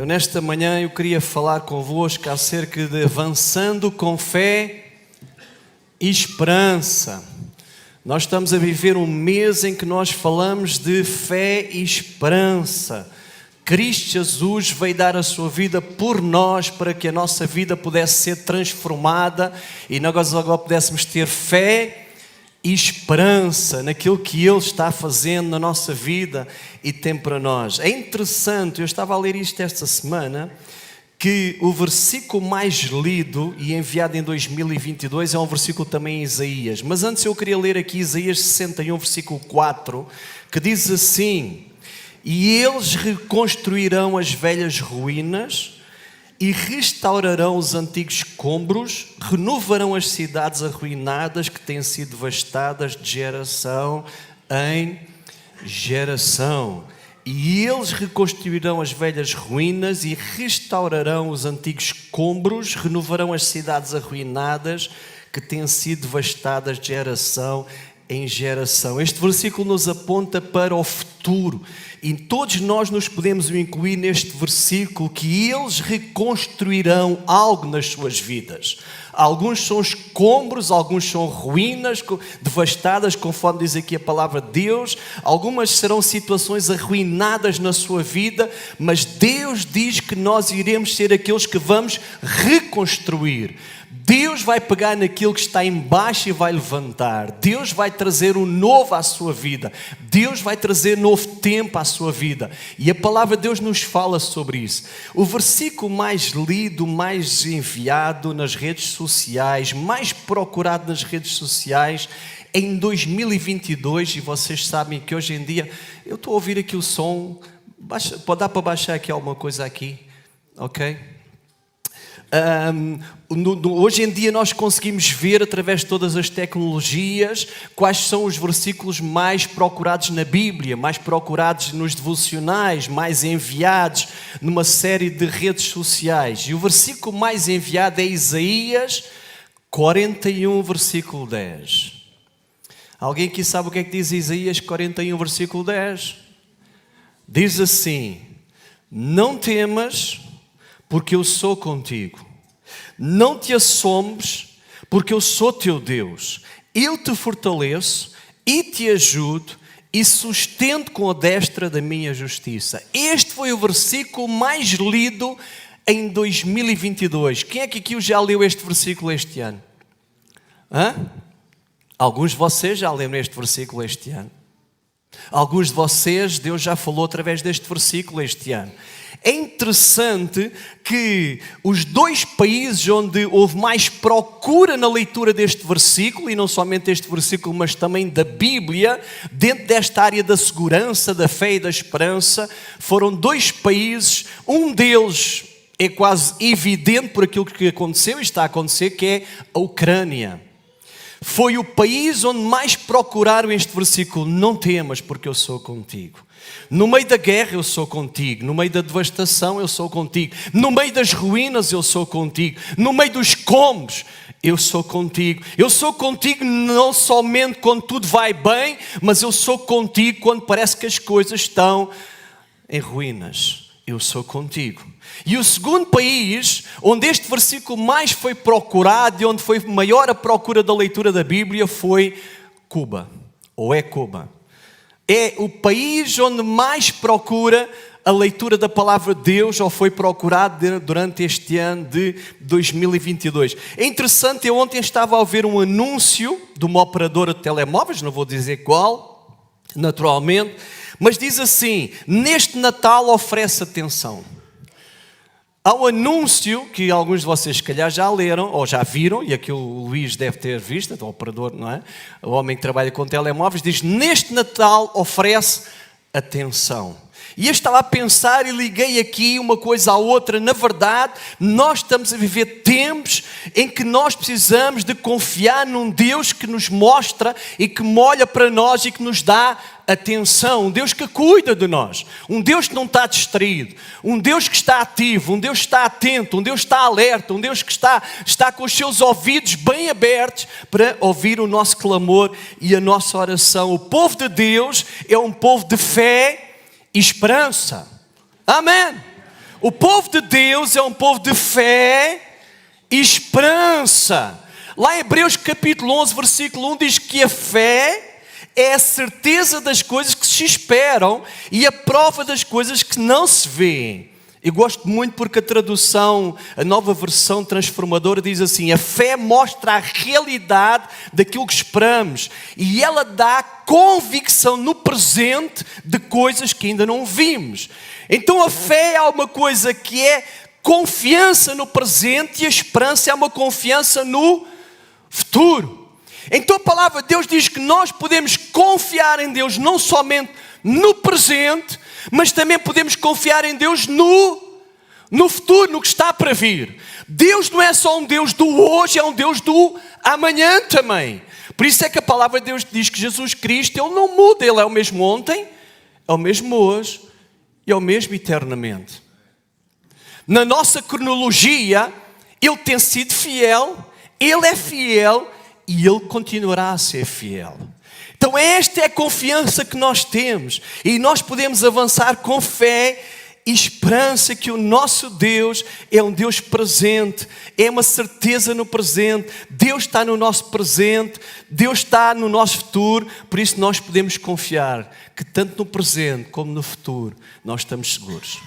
Nesta manhã eu queria falar convosco acerca de avançando com fé e esperança. Nós estamos a viver um mês em que nós falamos de fé e esperança. Cristo Jesus veio dar a sua vida por nós para que a nossa vida pudesse ser transformada e nós agora pudéssemos ter fé e esperança naquilo que Ele está fazendo na nossa vida e tem para nós. É interessante, eu estava a ler isto esta semana, que o versículo mais lido e enviado em 2022 é um versículo também em Isaías. Mas antes eu queria ler aqui Isaías 61, versículo 4, que diz assim: e eles reconstruirão as velhas ruínas e restaurarão os antigos escombros, renovarão as cidades arruinadas que têm sido devastadas de geração em geração. E eles reconstruirão as velhas ruínas e restaurarão os antigos escombros, renovarão as cidades arruinadas que têm sido devastadas de geração em geração. Este versículo nos aponta para o futuro e todos nós nos podemos incluir neste versículo, que eles reconstruirão algo nas suas vidas. Alguns são escombros, alguns são ruínas devastadas, conforme diz aqui a palavra de Deus. Algumas serão situações arruinadas na sua vida, mas Deus diz que nós iremos ser aqueles que vamos reconstruir. Deus vai pegar naquilo que está em baixo e vai levantar. Deus vai trazer um novo à sua vida. Deus vai trazer novo tempo à sua vida. E a palavra de Deus nos fala sobre isso. O versículo mais lido, mais enviado nas redes sociais, mais procurado nas redes sociais em 2022, e vocês sabem que hoje em dia, eu estou a ouvir aqui o som, pode dar para baixar aqui alguma coisa aqui, ok? Hoje em dia nós conseguimos ver através de todas as tecnologias quais são os versículos mais procurados na Bíblia, mais procurados nos devocionais, mais enviados numa série de redes sociais. E o versículo mais enviado é Isaías 41, versículo 10. Alguém aqui sabe o que é que diz Isaías 41, versículo 10? Diz assim: não temas, porque eu sou contigo. Não te assombres, porque eu sou teu Deus. Eu te fortaleço e te ajudo e sustento com a destra da minha justiça. Este foi o versículo mais lido em 2022. Quem é que aqui já leu este versículo este ano? Alguns de vocês já leram este versículo este ano. Alguns de vocês, Deus já falou através deste versículo este ano. É interessante que os dois países onde houve mais procura na leitura deste versículo, e não somente este versículo, mas também da Bíblia, dentro desta área da segurança, da fé e da esperança, foram dois países. Um deles é quase evidente por aquilo que aconteceu e está a acontecer, que é a Ucrânia. Foi o país onde mais procuraram este versículo: não temas, porque eu sou contigo. No meio da guerra eu sou contigo, no meio da devastação eu sou contigo, no meio das ruínas eu sou contigo, no meio dos escombros eu sou contigo. Eu sou contigo não somente quando tudo vai bem, mas eu sou contigo quando parece que as coisas estão em ruínas. Eu sou contigo. E o segundo país onde este versículo mais foi procurado e onde foi maior a procura da leitura da Bíblia foi Cuba, ou é Cuba. É o país onde mais procura a leitura da palavra de Deus, ou foi procurado durante este ano de 2022. É interessante, eu ontem estava a ver um anúncio de uma operadora de telemóveis, não vou dizer qual, naturalmente, mas diz assim: neste Natal oferece atenção. Há um anúncio que alguns de vocês se calhar já leram ou já viram, e aqui o Luís deve ter visto, então, o operador, não é? O homem que trabalha com telemóveis, diz: neste Natal oferece atenção. E eu estava a pensar e liguei aqui uma coisa à outra. Na verdade, nós estamos a viver tempos em que nós precisamos de confiar num Deus que nos mostra e que olha para nós e que nos dá atenção. Um Deus que cuida de nós. Um Deus que não está distraído. Um Deus que está ativo. Um Deus que está atento. Um Deus que está alerta. Um Deus que está com os seus ouvidos bem abertos para ouvir o nosso clamor e a nossa oração. O povo de Deus é um povo de fé e esperança. Amém. O povo de Deus é um povo de fé e esperança. Lá em Hebreus capítulo 11, versículo 1 diz que a fé é a certeza das coisas que se esperam e a prova das coisas que não se veem. Eu gosto muito porque a tradução, a nova versão transformadora diz assim: a fé mostra a realidade daquilo que esperamos e ela dá convicção no presente de coisas que ainda não vimos. Então a fé é uma coisa que é confiança no presente e a esperança é uma confiança no futuro. Então a palavra de Deus diz que nós podemos confiar em Deus não somente no presente, mas também podemos confiar em Deus no futuro, no que está para vir. Deus não é só um Deus do hoje, é um Deus do amanhã também. Por isso é que a palavra de Deus diz que Jesus Cristo, Ele não muda, Ele é o mesmo ontem, é o mesmo hoje e é o mesmo eternamente. Na nossa cronologia, Ele tem sido fiel, Ele é fiel e Ele continuará a ser fiel. Então esta é a confiança que nós temos e nós podemos avançar com fé e esperança que o nosso Deus é um Deus presente, é uma certeza no presente. Deus está no nosso presente, Deus está no nosso futuro, por isso nós podemos confiar que tanto no presente como no futuro nós estamos seguros.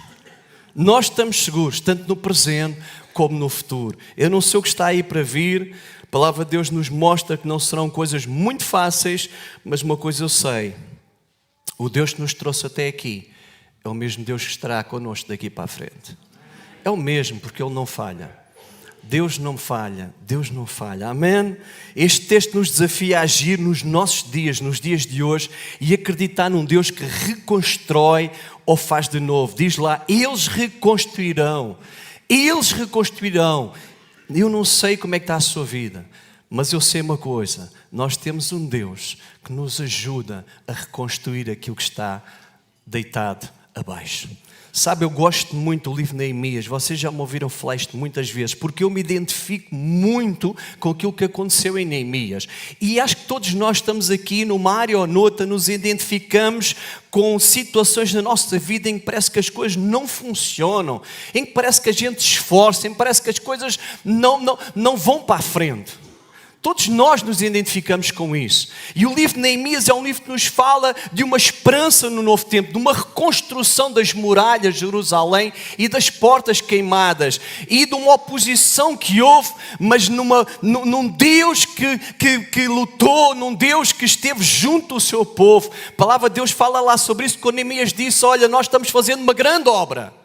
Nós estamos seguros, tanto no presente como no futuro. Eu não sei o que está aí para vir. A palavra de Deus nos mostra que não serão coisas muito fáceis, mas uma coisa eu sei: o Deus que nos trouxe até aqui é o mesmo Deus que estará connosco daqui para a frente. É o mesmo, porque Ele não falha. Deus não falha, Deus não falha. Amém? Este texto nos desafia a agir nos nossos dias, nos dias de hoje, e acreditar num Deus que reconstrói ou faz de novo. Diz lá, eles reconstruirão. Eles reconstruirão. Eu não sei como é que está a sua vida, mas eu sei uma coisa: nós temos um Deus que nos ajuda a reconstruir aquilo que está deitado abaixo. Sabe, eu gosto muito do livro de Neemias. Vocês já me ouviram falar isto muitas vezes, porque eu me identifico muito com aquilo que aconteceu em Neemias. E acho que todos nós estamos aqui, numa área ou noutra, nos identificamos com situações na nossa vida em que parece que as coisas não funcionam, em que parece que a gente se esforça, em que parece que as coisas não vão para a frente. Todos nós nos identificamos com isso. E o livro de Neemias é um livro que nos fala de uma esperança no novo tempo, de uma reconstrução das muralhas de Jerusalém e das portas queimadas, e de uma oposição que houve, mas num Deus que lutou, num Deus que esteve junto ao seu povo. A palavra de Deus fala lá sobre isso, quando Neemias disse: olha, nós estamos fazendo uma grande obra.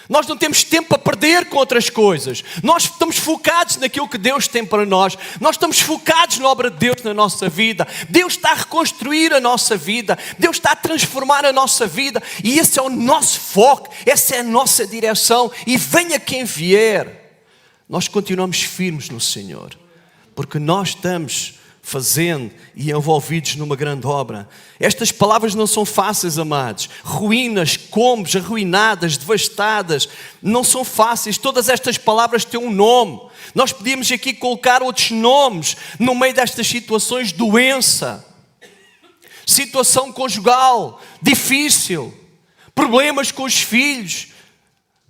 Nós não temos tempo a perder com outras coisas. Nós estamos focados naquilo que Deus tem para nós. Nós estamos focados na obra de Deus na nossa vida. Deus está a reconstruir a nossa vida. Deus está a transformar a nossa vida. E esse é o nosso foco. Essa é a nossa direção. E venha quem vier, nós continuamos firmes no Senhor. Porque nós estamos fazendo e envolvidos numa grande obra. Estas palavras não são fáceis, amados. Ruínas, combos, arruinadas, devastadas, não são fáceis. Todas estas palavras têm um nome. Nós podíamos aqui colocar outros nomes no meio destas situações: doença, situação conjugal difícil, problemas com os filhos,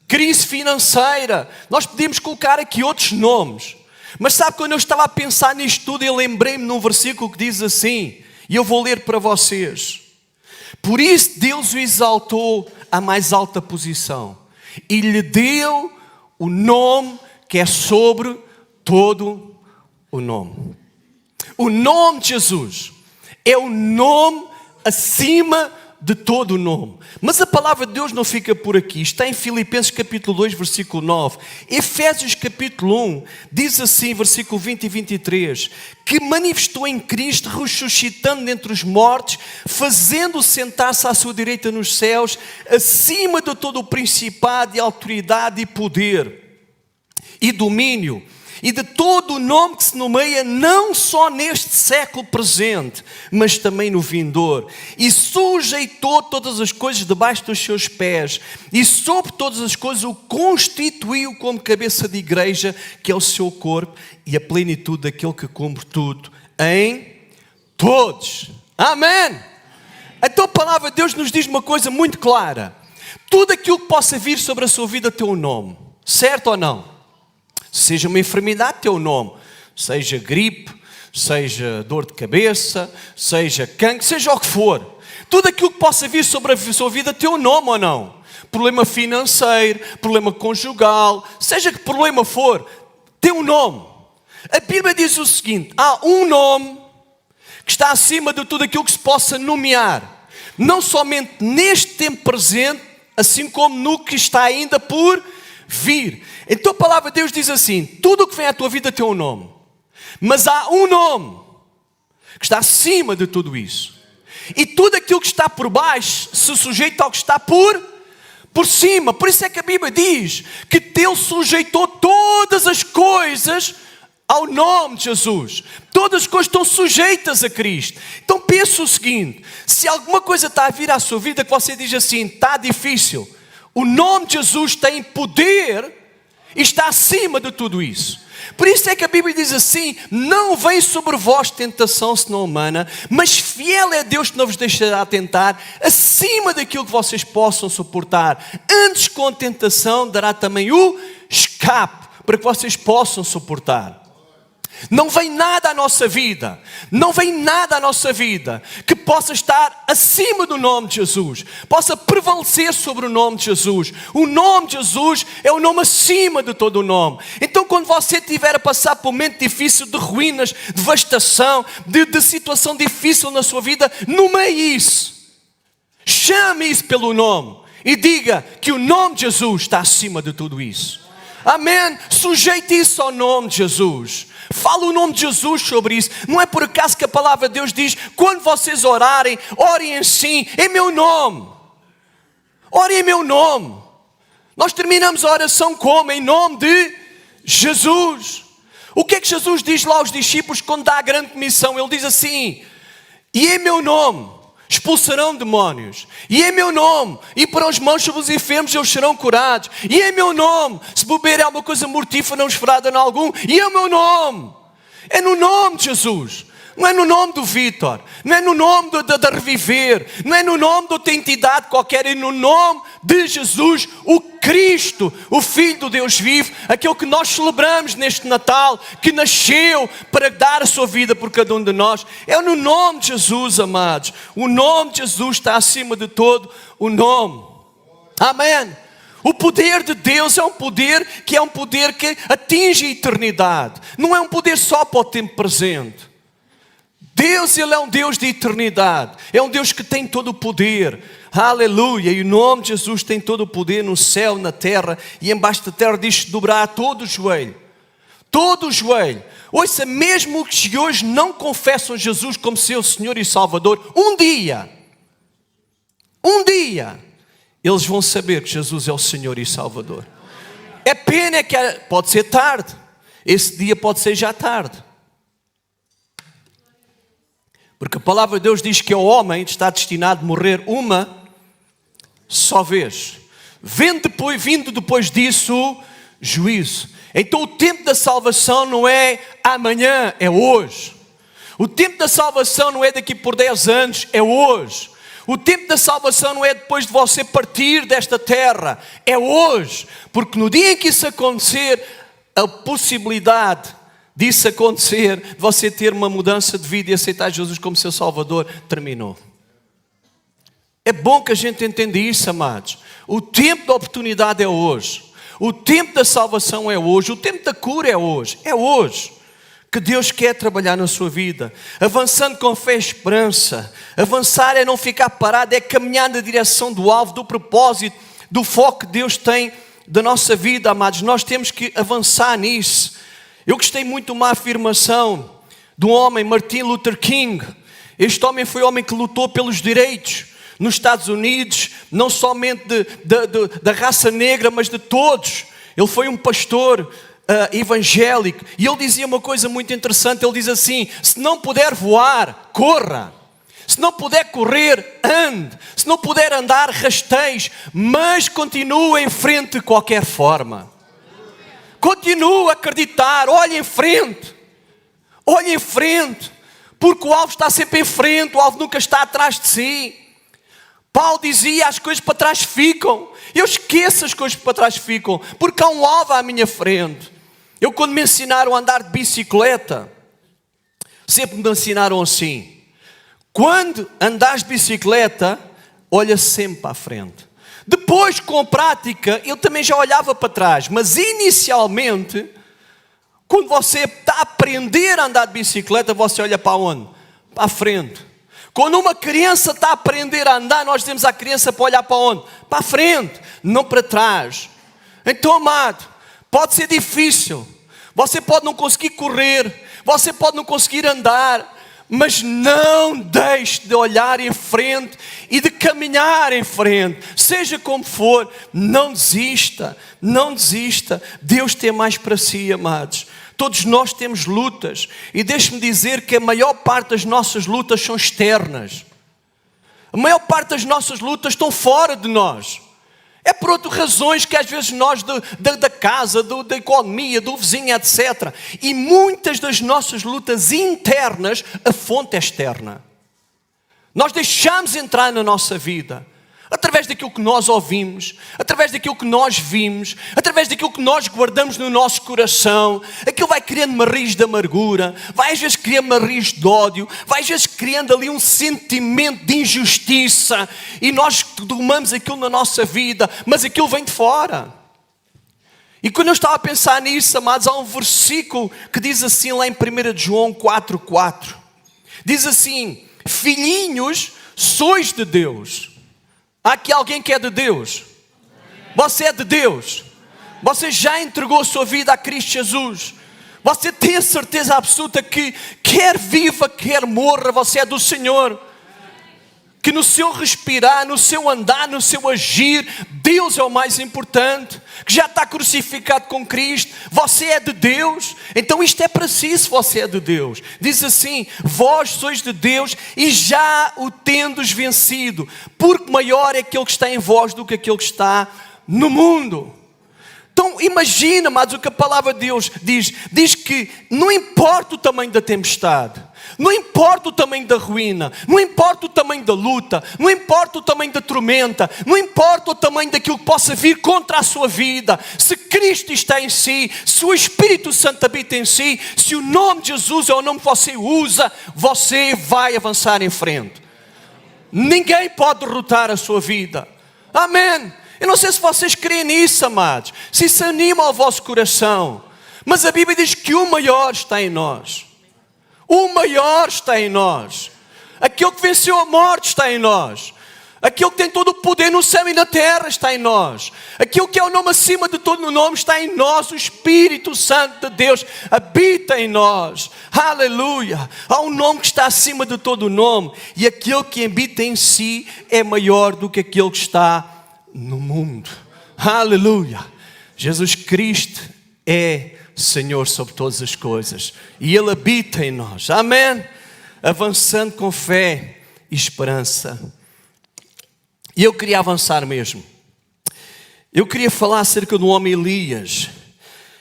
crise financeira. Nós podíamos colocar aqui outros nomes. Mas sabe, quando eu estava a pensar nisto tudo, eu lembrei-me num versículo que diz assim, e eu vou ler para vocês: por isso Deus o exaltou à mais alta posição e lhe deu o nome que é sobre todo o nome. O nome de Jesus é o nome acima de todo o nome. Mas a palavra de Deus não fica por aqui. Está em Filipenses capítulo 2, versículo 9. Efésios capítulo 1 diz assim, versículo 20 e 23, que manifestou em Cristo, ressuscitando dentre os mortos, fazendo-o sentar-se à sua direita nos céus, acima de todo o principado e autoridade e poder e domínio, e de todo o nome que se nomeia, não só neste século presente, mas também no vindouro. E sujeitou todas as coisas debaixo dos seus pés, e sobre todas as coisas o constituiu como cabeça de igreja, que é o seu corpo, e a plenitude daquele que cumpre tudo em todos. Amém! Então a palavra de Deus nos diz uma coisa muito clara: Tudo aquilo que possa vir sobre a sua vida tem um nome. Certo ou não? Seja uma enfermidade, tem um nome. Seja gripe, seja dor de cabeça, seja cancro, seja o que for. Tudo aquilo que possa vir sobre a sua vida tem um nome ou não? Problema financeiro, problema conjugal, seja que problema for, tem um nome. A Bíblia diz o seguinte: há um nome que está acima de tudo aquilo que se possa nomear. Não somente neste tempo presente, assim como no que está ainda por vir. Então a palavra de Deus diz assim: tudo o que vem à tua vida tem um nome. Mas há um nome que está acima de tudo isso. E tudo aquilo que está por baixo se sujeita ao que está por cima. Por isso é que a Bíblia diz que Deus sujeitou todas as coisas ao nome de Jesus. Todas as coisas estão sujeitas a Cristo. Então pensa o seguinte: se alguma coisa está a vir à sua vida que você diz assim, está difícil, o nome de Jesus tem poder e está acima de tudo isso. Por isso é que a Bíblia diz assim: não vem sobre vós tentação senão humana, mas fiel é Deus que não vos deixará tentar acima daquilo que vocês possam suportar. Antes, com a tentação, dará também o escape para que vocês possam suportar. Não vem nada à nossa vida, não vem nada à nossa vida que possa estar acima do nome de Jesus, possa prevalecer sobre o nome de Jesus. O nome de Jesus é o nome acima de todo o nome. Então quando você estiver a passar por um momento difícil de ruínas, devastação, de situação difícil na sua vida, nomeie isso, chame isso pelo nome e diga que o nome de Jesus está acima de tudo isso. Amém? Sujeite isso ao nome de Jesus. Fala o nome de Jesus sobre isso. Não é por acaso que a palavra de Deus diz: quando vocês orarem, orem assim, em meu nome. Orem em meu nome. Nós terminamos a oração como? Em nome de Jesus. O que é que Jesus diz lá aos discípulos quando dá a grande comissão? Ele diz assim: e em meu nome expulsarão demónios, e em meu nome, e para os mãos sobre os enfermos eles serão curados, e em meu nome, se beberem alguma coisa mortífera não os fará dano algum, e em meu nome. É no nome de Jesus. Não é no nome do Vítor, não é no nome da Reviver, não é no nome de outra entidade qualquer, é no nome de Jesus, o Cristo, o Filho do Deus vivo, aquele que nós celebramos neste Natal, que nasceu para dar a sua vida por cada um de nós. É no nome de Jesus, amados. O nome de Jesus está acima de todo o nome. Amém. O poder de Deus é um poder que atinge a eternidade. Não é um poder só para o tempo presente. Deus, Ele é um Deus de eternidade. É um Deus que tem todo o poder. Aleluia. E o nome de Jesus tem todo o poder no céu, na terra. E embaixo da terra diz que dobrará todo o joelho. Todo o joelho. Ouça, mesmo que hoje não confessam Jesus como seu Senhor e Salvador, um dia, eles vão saber que Jesus é o Senhor e Salvador. É pena que pode ser tarde. Esse dia pode ser já tarde. Porque a palavra de Deus diz que o homem está destinado a morrer uma só vez. Vindo depois disso o juízo. Então o tempo da salvação não é amanhã, é hoje. O tempo da salvação não é daqui por 10 anos, é hoje. O tempo da salvação não é depois de você partir desta terra, é hoje. Porque no dia em que isso acontecer, a possibilidade disso acontecer, de você ter uma mudança de vida e aceitar Jesus como seu Salvador, terminou. É bom que a gente entenda isso, amados. O tempo da oportunidade é hoje. O tempo da salvação é hoje. O tempo da cura é hoje. É hoje que Deus quer trabalhar na sua vida. Avançando com fé e esperança. Avançar é não ficar parado, é caminhar na direção do alvo, do propósito, do foco que Deus tem da nossa vida, amados. Nós temos que avançar nisso. Eu gostei muito de uma afirmação de um homem, Martin Luther King. Este homem foi o homem que lutou pelos direitos nos Estados Unidos, não somente da raça negra, mas de todos. Ele foi um pastor evangélico e ele dizia uma coisa muito interessante. Ele diz assim: se não puder voar, corra. Se não puder correr, ande. Se não puder andar, rasteje. Mas continue em frente de qualquer forma. Continue a acreditar, olhe em frente, porque o alvo está sempre em frente, o alvo nunca está atrás de si. Paulo dizia, as coisas para trás ficam. Eu esqueço as coisas para trás ficam, porque há um alvo à minha frente. Eu, quando me ensinaram a andar de bicicleta, sempre me ensinaram assim: quando andares de bicicleta, olha sempre para a frente. Depois, com a prática, eu também já olhava para trás. Mas inicialmente, quando você está a aprender a andar de bicicleta, você olha para onde? Para a frente. Quando uma criança está a aprender a andar, nós temos a criança para olhar para onde? Para a frente, não para trás. Então, amado, pode ser difícil. Você pode não conseguir correr. Você pode não conseguir andar. Mas não deixe de olhar em frente e de caminhar em frente. Seja como for, não desista. Não desista. Deus tem mais para si, amados. Todos nós temos lutas. E deixe-me dizer que a maior parte das nossas lutas são externas. A maior parte das nossas lutas estão fora de nós. É por outras razões que às vezes nós da casa, da economia, do vizinho, etc. E muitas das nossas lutas internas, a fonte é externa. Nós deixamos entrar na nossa vida. Através daquilo que nós ouvimos, através daquilo que nós vimos, através daquilo que nós guardamos no nosso coração. Aquilo vai criando uma raiz de amargura, vai às vezes criando uma raiz de ódio, vai às vezes criando ali um sentimento de injustiça. E nós tomamos aquilo na nossa vida, mas aquilo vem de fora. E quando eu estava a pensar nisso, amados, há um versículo que diz assim lá em 1 João 4,4. Diz assim: filhinhos, sois de Deus. Há aqui alguém que é de Deus? Você é de Deus? Você já entregou a sua vida a Cristo Jesus? Você tem a certeza absoluta que quer viva, quer morra, você é do Senhor? Que no seu respirar, no seu andar, no seu agir, Deus é o mais importante, que já está crucificado com Cristo. Você é de Deus, então isto é para si se você é de Deus. Diz assim: vós sois de Deus e já o tendes vencido, porque maior é aquele que está em vós do que aquele que está no mundo. Então imagina, amados, o que a palavra de Deus diz. Diz que não importa o tamanho da tempestade, não importa o tamanho da ruína, não importa o tamanho da luta, não importa o tamanho da tormenta, não importa o tamanho daquilo que possa vir contra a sua vida. Se Cristo está em si, se o Espírito Santo habita em si, se o nome de Jesus é o nome que você usa, você vai avançar em frente. Ninguém pode derrotar a sua vida. Amém. Eu não sei se vocês creem nisso, amados, se isso anima o vosso coração, mas a Bíblia diz que o maior está em nós. O maior está em nós. Aquele que venceu a morte está em nós. Aquele que tem todo o poder no céu e na terra está em nós. Aquele que é o nome acima de todo o nome está em nós. O Espírito Santo de Deus habita em nós. Aleluia. Há um nome que está acima de todo o nome. E aquele que habita em si é maior do que aquele que está no mundo. Aleluia. Jesus Cristo é Senhor sobre todas as coisas e Ele habita em nós. Amém. Avançando com fé e esperança. E eu queria avançar mesmo. Eu queria falar acerca do homem Elias.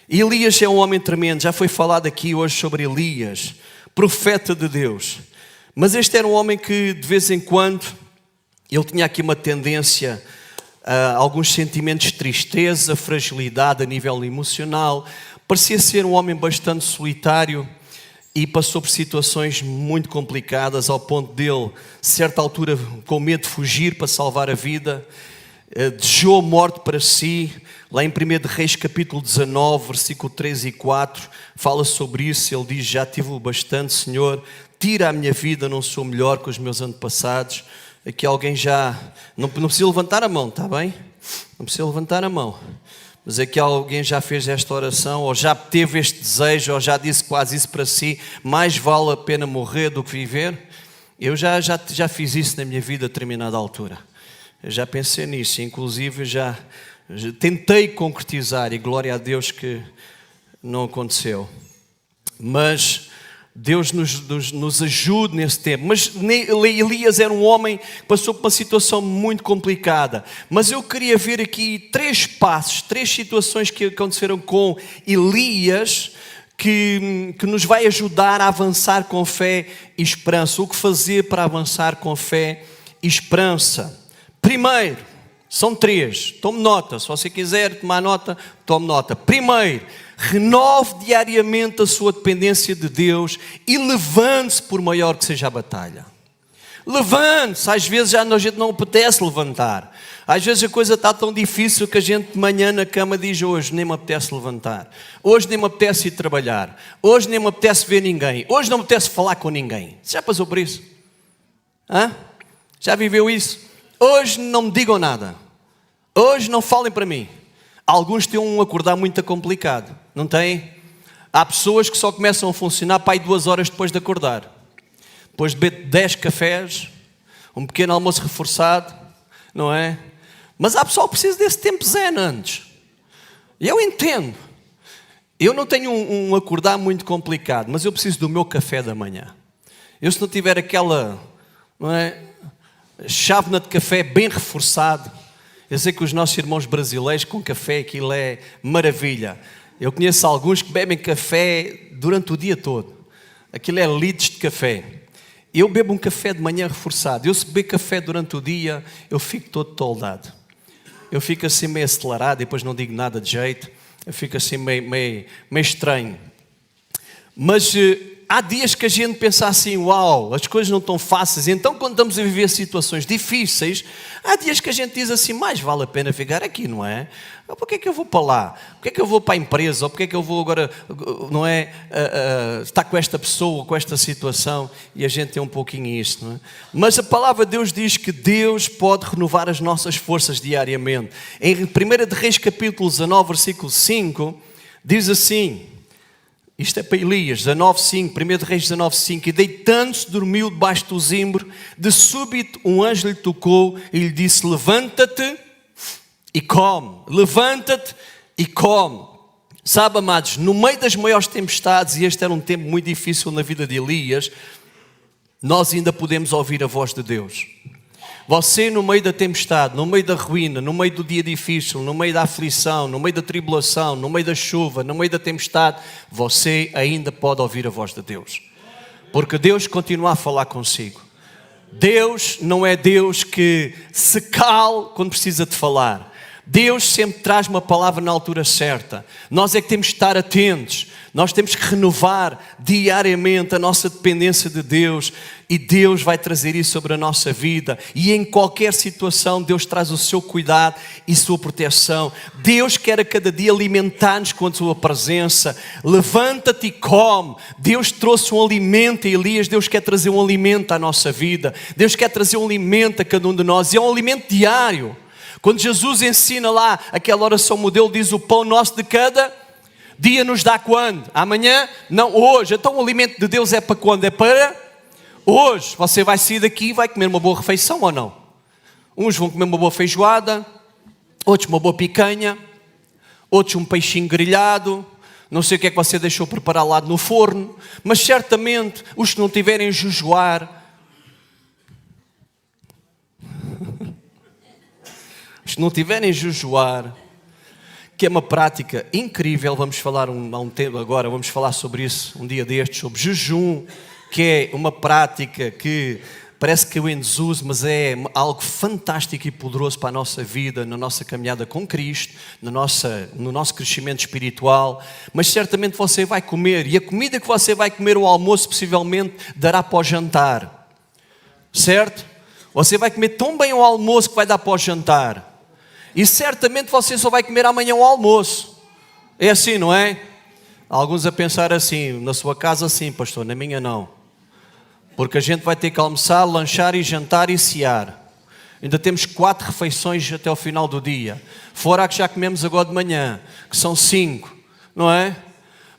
Elias é um homem tremendo. Já foi falado aqui hoje sobre Elias, profeta de Deus. Mas este era um homem que de vez em quando ele tinha aqui uma tendência alguns sentimentos de tristeza, fragilidade a nível emocional. Parecia ser um homem bastante solitário e passou por situações muito complicadas, ao ponto dele, a certa altura, com medo de fugir para salvar a vida, desejou a morte para si. Lá em 1 Reis capítulo 19, versículo 3 e 4, fala sobre isso. Ele diz: já tive o bastante, Senhor, tira a minha vida, não sou melhor que os meus antepassados. Aqui alguém já... Não precisa levantar a mão, está bem? Não precisa levantar a mão. Mas aqui alguém já fez esta oração, ou já teve este desejo, ou já disse quase isso para si: mais vale a pena morrer do que viver. Eu já fiz isso na minha vida a determinada altura. Eu já pensei nisso, inclusive já tentei concretizar, e glória a Deus que não aconteceu. Mas Deus nos ajude nesse tempo. Mas Elias era um homem que passou por uma situação muito complicada. Mas eu queria ver aqui 3 passos, 3 situações que aconteceram com Elias, que nos vai ajudar a avançar com fé e esperança. O que fazer para avançar com fé e esperança? Primeiro, são 3, tome nota, se você quiser tomar nota, tome nota. Primeiro, renove diariamente a sua dependência de Deus e levante-se por maior que seja a batalha. Levante-se, às vezes já a gente não apetece levantar. Às vezes a coisa está tão difícil que a gente de manhã na cama diz: hoje nem me apetece levantar, hoje nem me apetece ir trabalhar, hoje nem me apetece ver ninguém, hoje não me apetece falar com ninguém. Você já passou por isso? Hã? Já viveu isso? Hoje não me digam nada, hoje não falem para mim. Alguns têm um acordar muito complicado, não têm? Há pessoas que só começam a funcionar para aí 2 horas depois de acordar. Depois de beber 10 cafés, um pequeno almoço reforçado, não é? Mas há pessoal que precisa desse tempo zen antes. E eu entendo. Eu não tenho um acordar muito complicado, mas eu preciso do meu café da manhã. Eu, se não tiver aquela, não é, chávena de café bem reforçado, eu sei que os nossos irmãos brasileiros com café, aquilo é maravilha. Eu conheço alguns que bebem café durante o dia todo. Aquilo é litros de café. Eu bebo um café de manhã reforçado. Eu, se beber café durante o dia, eu fico todo toldado. Eu fico assim meio acelerado e depois não digo nada de jeito. Eu fico assim meio estranho. Mas há dias que a gente pensa assim: uau, as coisas não estão fáceis. Então, quando estamos a viver situações difíceis, há dias que a gente diz assim: mais vale a pena ficar aqui, não é? Porquê é que eu vou para lá? Porquê é que eu vou para a empresa? Ou porquê é que eu vou agora, não é, estar com esta pessoa, com esta situação? E a gente tem um pouquinho isto, não é? Mas a palavra de Deus diz que Deus pode renovar as nossas forças diariamente. Em 1 de Reis capítulo 19, versículo 5, diz assim... Isto é para Elias, 19:5, 1 de Reis 19:5. E deitando-se, dormiu debaixo do zimbro. De súbito, um anjo lhe tocou e lhe disse: levanta-te e come. Levanta-te e come. Sabe, amados, no meio das maiores tempestades, e este era um tempo muito difícil na vida de Elias, nós ainda podemos ouvir a voz de Deus. Você, no meio da tempestade, no meio da ruína, no meio do dia difícil, no meio da aflição, no meio da tribulação, no meio da chuva, no meio da tempestade, você ainda pode ouvir a voz de Deus. Porque Deus continua a falar consigo. Deus não é Deus que se cala quando precisa de falar. Deus sempre traz uma palavra na altura certa. Nós é que temos que estar atentos. Nós temos que renovar diariamente a nossa dependência de Deus. E Deus vai trazer isso sobre a nossa vida. E em qualquer situação, Deus traz o seu cuidado e sua proteção. Deus quer a cada dia alimentar-nos com a sua presença. Levanta-te e come. Deus trouxe um alimento a Elias. Deus quer trazer um alimento à nossa vida. Deus quer trazer um alimento a cada um de nós. E é um alimento diário. Quando Jesus ensina lá aquela oração modelo, diz: o pão nosso de cada dia nos dá quando? Amanhã? Não, hoje. Então o alimento de Deus é para quando? É para hoje. Você vai sair daqui e vai comer uma boa refeição ou não? Uns vão comer uma boa feijoada, outros uma boa picanha, outros um peixinho grelhado. Não sei o que é que você deixou preparar lá no forno, mas certamente os que não tiverem a jejuar, se não tiverem a jejuar, que é uma prática incrível, vamos falar há um tempo agora, vamos falar sobre isso um dia destes, sobre jejum, que é uma prática que parece que eu em desuso, mas é algo fantástico e poderoso para a nossa vida, na nossa caminhada com Cristo, no nosso crescimento espiritual. Mas certamente você vai comer, e a comida que você vai comer ao almoço possivelmente dará para o jantar, certo? Você vai comer tão bem o almoço que vai dar para o jantar. E certamente você só vai comer amanhã o almoço. É assim, não é? Alguns a pensar assim: na sua casa sim, pastor, na minha não. Porque a gente vai ter que almoçar, lanchar e jantar e cear. Ainda temos 4 refeições até ao final do dia. Fora a que já comemos agora de manhã, que são 5, não é?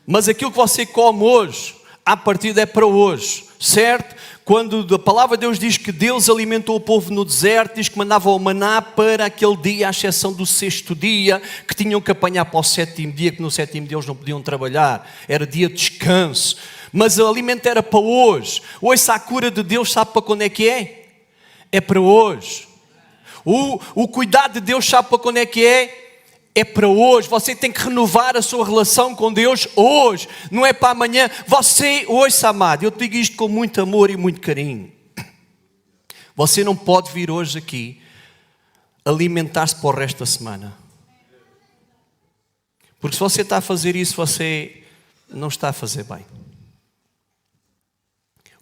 Mas aquilo que você come hoje, à partida é para hoje, certo? Quando a palavra de Deus diz que Deus alimentou o povo no deserto, diz que mandava o maná para aquele dia, à exceção do 6º dia, que tinham que apanhar para o 7º dia, que no 7º dia eles não podiam trabalhar, era dia de descanso. Mas o alimento era para hoje. Hoje a cura de Deus, sabe para quando é que é? É para hoje. O cuidado de Deus, sabe para quando é que é? É para hoje. Você tem que renovar a sua relação com Deus hoje. Não é para amanhã. Você, hoje, amado, eu te digo isto com muito amor e muito carinho. Você não pode vir hoje aqui alimentar-se para o resto da semana. Porque se você está a fazer isso, você não está a fazer bem.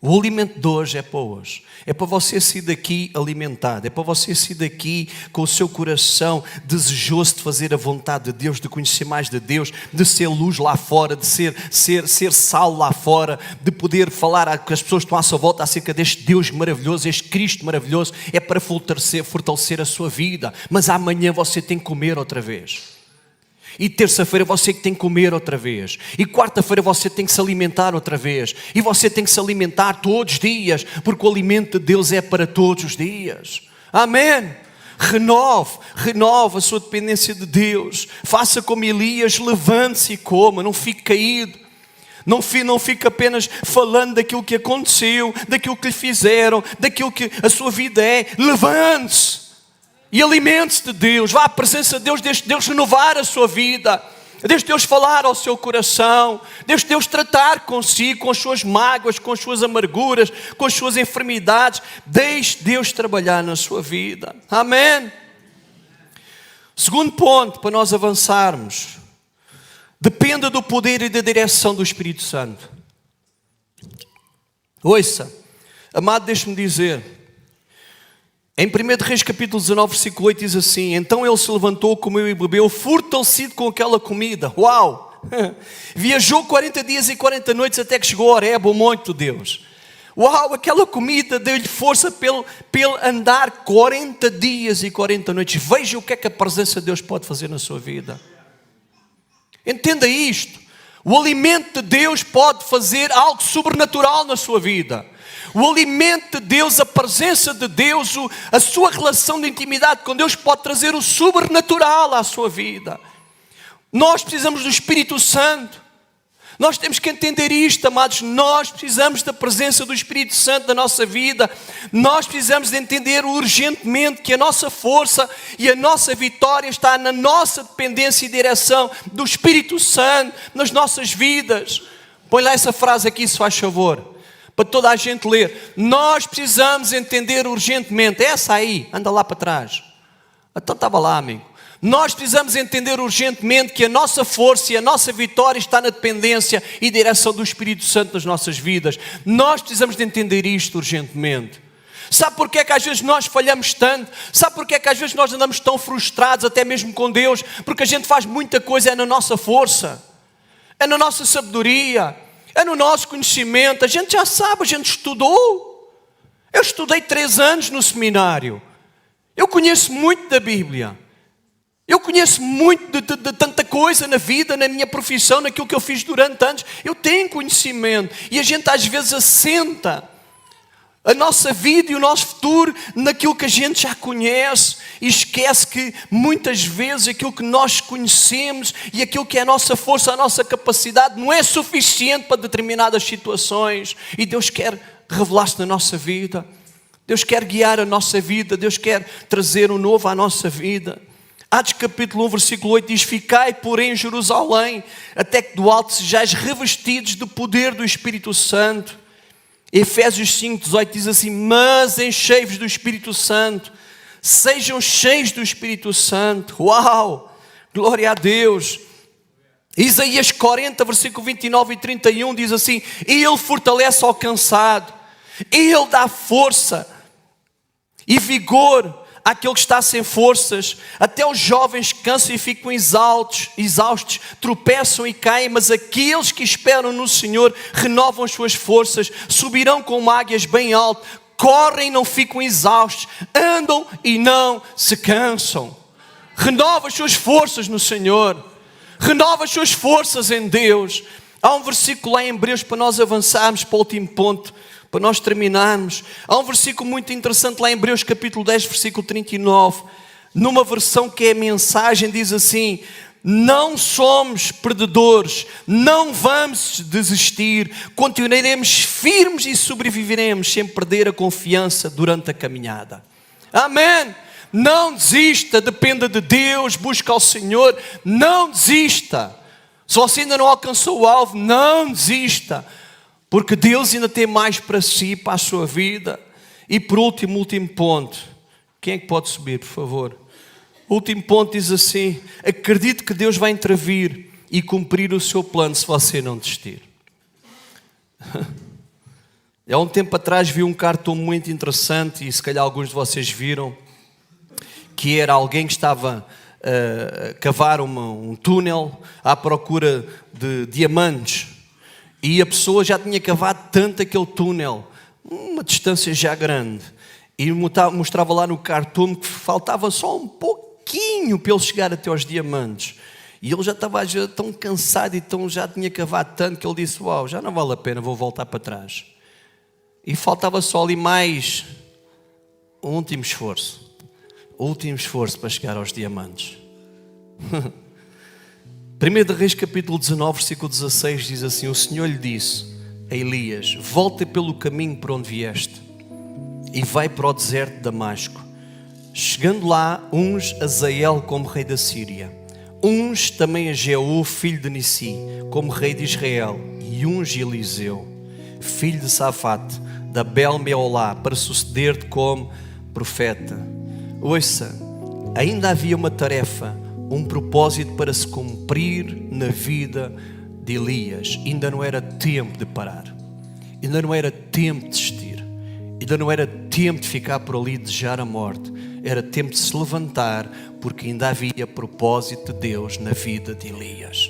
O alimento de hoje é para hoje. É para você sair daqui alimentado. É para você sair daqui com o seu coração desejoso de fazer a vontade de Deus, de conhecer mais de Deus, de ser luz lá fora, de ser sal lá fora, de poder falar com as pessoas que estão à sua volta acerca deste Deus maravilhoso, este Cristo maravilhoso. É para fortalecer a sua vida. Mas amanhã você tem que comer outra vez. E terça-feira você que tem que comer outra vez. E quarta-feira você tem que se alimentar outra vez. E você tem que se alimentar todos os dias, porque o alimento de Deus é para todos os dias. Amém? Renove a sua dependência de Deus. Faça como Elias, levante-se e coma, não fique caído. Não fique apenas falando daquilo que aconteceu, daquilo que lhe fizeram, daquilo que a sua vida é. Levante-se. E alimente-se de Deus, vá à presença de Deus, deixe Deus renovar a sua vida, deixe Deus falar ao seu coração, deixe Deus tratar consigo, com as suas mágoas, com as suas amarguras, com as suas enfermidades, deixe Deus trabalhar na sua vida, amém? Segundo ponto, para nós avançarmos, dependa do poder e da direção do Espírito Santo. Ouça, amado, deixe-me dizer, em 1 Reis capítulo 19, versículo 8 diz assim: então ele se levantou, comeu e bebeu, fortalecido com aquela comida. Uau! Viajou 40 dias e 40 noites até que chegou a Horebe, o monte de Deus. Uau! Aquela comida deu-lhe força pelo andar 40 dias e 40 noites. Veja o que é que a presença de Deus pode fazer na sua vida. Entenda isto. O alimento de Deus pode fazer algo sobrenatural na sua vida. O alimento de Deus, a presença de Deus, a sua relação de intimidade com Deus pode trazer o sobrenatural à sua vida. Nós precisamos do Espírito Santo. Nós temos que entender isto, amados. Nós precisamos da presença do Espírito Santo na nossa vida. Nós precisamos de entender urgentemente que a nossa força e a nossa vitória está na nossa dependência e direção do Espírito Santo nas nossas vidas. Põe lá essa frase aqui, se faz favor, para toda a gente ler. Nós precisamos entender urgentemente. Essa aí, anda lá para trás. Então estava lá, amigo. Nós precisamos entender urgentemente que a nossa força e a nossa vitória está na dependência e direção do Espírito Santo nas nossas vidas. Nós precisamos de entender isto urgentemente. Sabe porque é que às vezes nós falhamos tanto? Sabe porque é que às vezes nós andamos tão frustrados até mesmo com Deus? Porque a gente faz muita coisa, é na nossa força, é na nossa sabedoria, é no nosso conhecimento. A gente já sabe, a gente estudou. Eu estudei 3 anos no seminário. Eu conheço muito da Bíblia. Eu conheço muito de tanta coisa na vida, na minha profissão, naquilo que eu fiz durante anos. Eu tenho conhecimento. E a gente às vezes assenta a nossa vida e o nosso futuro naquilo que a gente já conhece. E esquece que muitas vezes aquilo que nós conhecemos e aquilo que é a nossa força, a nossa capacidade não é suficiente para determinadas situações. E Deus quer revelar-se na nossa vida. Deus quer guiar a nossa vida. Deus quer trazer o novo à nossa vida. Atos capítulo 1, versículo 8 diz: ficai, porém, em Jerusalém, até que do alto sejais revestidos do poder do Espírito Santo. Efésios 5, 18 diz assim: mas enchei-vos do Espírito Santo. Sejam cheios do Espírito Santo. Uau! Glória a Deus! Isaías 40, versículo 29 e 31 diz assim: ele fortalece ao cansado, ele dá força e vigor àquele que está sem forças. Até os jovens cansam e ficam exaustos, tropeçam e caem, mas aqueles que esperam no Senhor renovam as suas forças, subirão como águias bem alto, correm e não ficam exaustos, andam e não se cansam. Renova as suas forças no Senhor, renova as suas forças em Deus. Há um versículo lá em Hebreus para nós avançarmos para o último ponto, para nós terminarmos. Há um versículo muito interessante lá em Hebreus capítulo 10, versículo 39. Numa versão que é a mensagem, diz assim: não somos perdedores, não vamos desistir, continuaremos firmes e sobreviveremos sem perder a confiança durante a caminhada. Amém? Não desista, dependa de Deus, busca ao Senhor, não desista. Se você ainda não alcançou o alvo, não desista. Porque Deus ainda tem mais para si, para a sua vida. E por último ponto. Quem é que pode subir, por favor? O último ponto diz assim: acredite que Deus vai intervir e cumprir o seu plano se você não desistir. Há um tempo atrás vi um cartoon muito interessante, e se calhar alguns de vocês viram, que era alguém que estava a cavar um túnel à procura de diamantes, e a pessoa já tinha cavado tanto aquele túnel, uma distância já grande, e mostrava lá no cartoon que faltava só um pouquinho para ele chegar até aos diamantes. E ele já estava tão cansado e já tinha cavado tanto que ele disse: uau, já não vale a pena, vou voltar para trás. E faltava só ali mais um último esforço. O último esforço para chegar aos diamantes. 1 Reis capítulo 19, versículo 16 diz assim: o Senhor lhe disse a Elias: volta pelo caminho por onde vieste e vai para o deserto de Damasco. Chegando lá, unge Azael como rei da Síria. Unge também a Jeú, filho de Nissi, como rei de Israel. E unge Eliseu, filho de Safate, da Abel-Meolá, para suceder-te como profeta. Ouça, ainda havia uma tarefa, um propósito para se cumprir na vida de Elias. Ainda não era tempo de parar. Ainda não era tempo de desistir. Ainda não era tempo de ficar por ali e desejar a morte. Era tempo de se levantar, porque ainda havia propósito de Deus na vida de Elias.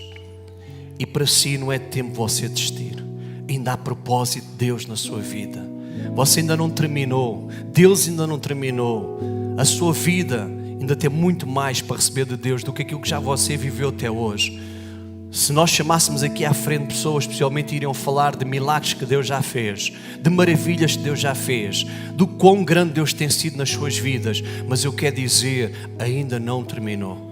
E para si não é tempo de você desistir. Ainda há propósito de Deus na sua vida. Você ainda não terminou. Deus ainda não terminou. A sua vida ainda tem muito mais para receber de Deus do que aquilo que já você viveu até hoje. Se nós chamássemos aqui à frente pessoas, especialmente iriam falar de milagres que Deus já fez, de maravilhas que Deus já fez, do quão grande Deus tem sido nas suas vidas. Mas eu quero dizer, ainda não terminou.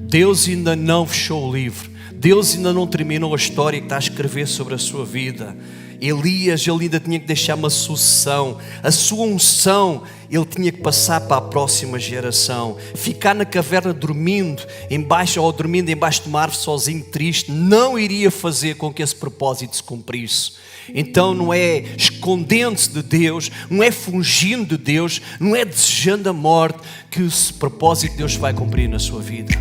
Deus ainda não fechou o livro. Deus ainda não terminou a história que está a escrever sobre a sua vida. Elias, ele ainda tinha que deixar uma sucessão. A sua unção, ele tinha que passar para a próxima geração. Ficar na caverna dormindo embaixo de uma árvore sozinho, triste, não iria fazer com que esse propósito se cumprisse. Então não é escondendo-se de Deus, não é fugindo de Deus, não é desejando a morte que esse propósito de Deus vai cumprir na sua vida.